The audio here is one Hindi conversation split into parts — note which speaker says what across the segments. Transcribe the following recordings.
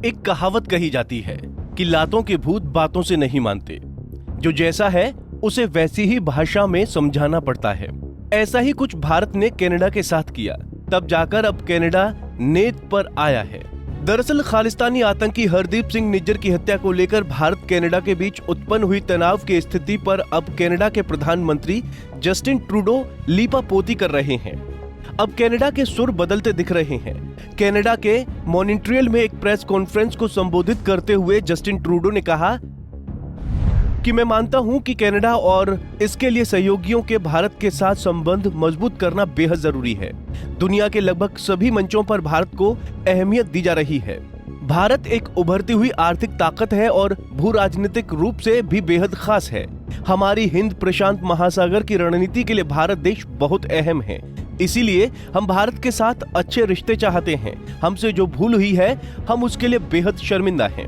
Speaker 1: एक कहावत कही जाती है कि लातों के भूत बातों से नहीं मानते, जो जैसा है उसे वैसी ही भाषा में समझाना पड़ता है। ऐसा ही कुछ भारत ने कनाडा के साथ किया, तब जाकर अब कनाडा नेत पर आया है। दरअसल खालिस्तानी आतंकी हरदीप सिंह निज्जर की हत्या को लेकर भारत कनाडा के बीच उत्पन्न हुई तनाव की स्थिति पर अब कनाडा के प्रधानमंत्री जस्टिन ट्रूडो लीपापोती कर रहे हैं। अब कनाडा के सुर बदलते दिख रहे हैं। कनाडा के मॉन्ट्रियल में एक प्रेस कॉन्फ्रेंस को संबोधित करते हुए जस्टिन ट्रूडो ने कहा कि मैं मानता हूं कि कनाडा और इसके लिए सहयोगियों के भारत के साथ संबंध मजबूत करना बेहद जरूरी है। दुनिया के लगभग सभी मंचों पर भारत को अहमियत दी जा रही है। भारत एक उभरती हुई आर्थिक ताकत है और भू राजनीतिक रूप से भी बेहद खास है। हमारी हिंद प्रशांत महासागर की रणनीति के लिए भारत देश बहुत अहम है। इसीलिए हम भारत के साथ अच्छे रिश्ते चाहते हैं। हमसे जो भूल हुई है हम उसके लिए बेहद शर्मिंदा हैं।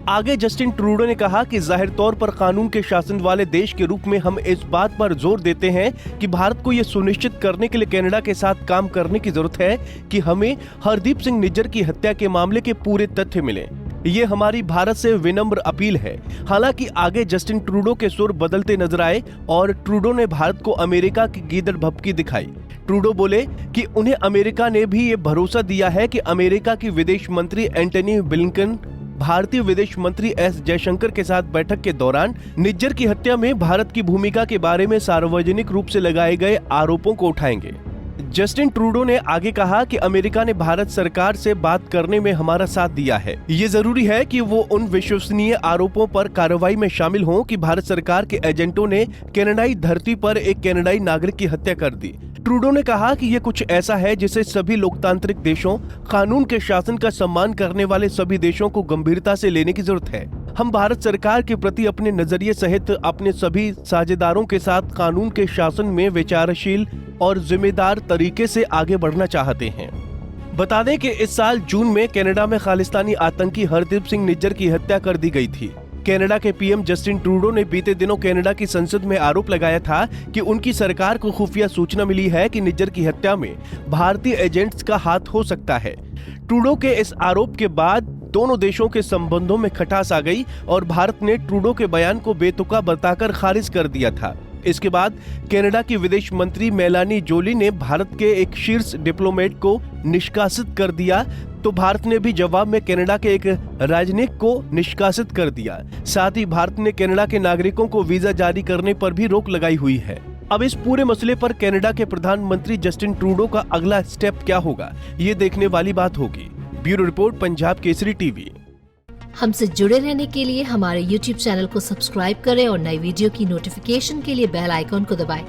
Speaker 1: आगे जस्टिन ट्रूडो ने कहा कि जाहिर तौर पर कानून के शासन वाले देश के रूप में हम इस बात पर जोर देते हैं कि भारत को यह सुनिश्चित करने के लिए कनाडा के साथ काम करने की जरूरत है कि हमें हरदीप सिंह निज्जर की हत्या के मामले के पूरे तथ्य मिले। ये हमारी भारत से विनम्र अपील है। हालांकि आगे जस्टिन ट्रूडो के सुर बदलते नजर आए और ट्रूडो ने भारत को अमेरिका की गीदड़ भभकी दिखाई। ट्रूडो बोले कि उन्हें अमेरिका ने भी ये भरोसा दिया है कि अमेरिका की विदेश मंत्री एंटनी ब्लिंकन भारतीय विदेश मंत्री एस जयशंकर के साथ बैठक के दौरान निज्जर की हत्या में भारत की भूमिका के बारे में सार्वजनिक रूप से लगाए गए आरोपों को उठाएंगे। जस्टिन ट्रूडो ने आगे कहा कि अमेरिका ने भारत सरकार से बात करने में हमारा साथ दिया है। ये जरूरी है कि वो उन विश्वसनीय आरोपों पर कार्रवाई में शामिल हों कि भारत सरकार के एजेंटों ने कनाडाई धरती पर एक कनाडाई नागरिक की हत्या कर दी। ट्रूडो ने कहा कि ये कुछ ऐसा है जिसे सभी लोकतांत्रिक देशों, कानून के शासन का सम्मान करने वाले सभी देशों को गंभीरता से लेने की जरूरत है। हम भारत सरकार के प्रति अपने नजरिए सहित अपने सभी साझेदारों के साथ कानून के शासन में विचारशील और जिम्मेदार तरीके से आगे बढ़ना चाहते हैं। बता दें कि इस साल जून में कनाडा में खालिस्तानी आतंकी हरदीप सिंह निज्जर की हत्या कर दी गई थी। कनाडा के पीएम जस्टिन ट्रूडो ने बीते दिनों कनाडा की संसद में आरोप लगाया था कि उनकी सरकार को खुफिया सूचना मिली है कि निज्जर की हत्या में भारतीय एजेंट्स का हाथ हो सकता है। ट्रूडो के इस आरोप के बाद दोनों देशों के संबंधों में खटास आ गई और भारत ने ट्रूडो के बयान को बेतुका बताकर खारिज कर दिया था। इसके बाद कनाडा की विदेश मंत्री मेलानी जोली ने भारत के एक शीर्ष डिप्लोमेट को निष्कासित कर दिया, तो भारत ने भी जवाब में कनाडा के एक राजनयिक को निष्कासित कर दिया। साथ ही भारत ने कनाडा के नागरिकों को वीजा जारी करने पर भी रोक लगाई हुई है। अब इस पूरे मसले पर कनाडा के प्रधानमंत्री जस्टिन ट्रूडो का अगला स्टेप क्या होगा, ये देखने वाली बात होगी। Bureau report, Punjab Kesari TV.
Speaker 2: हमसे जुड़े रहने के लिए हमारे YouTube चैनल को सब्सक्राइब करें और नई वीडियो की नोटिफिकेशन के लिए बेल आइकॉन को दबाएं।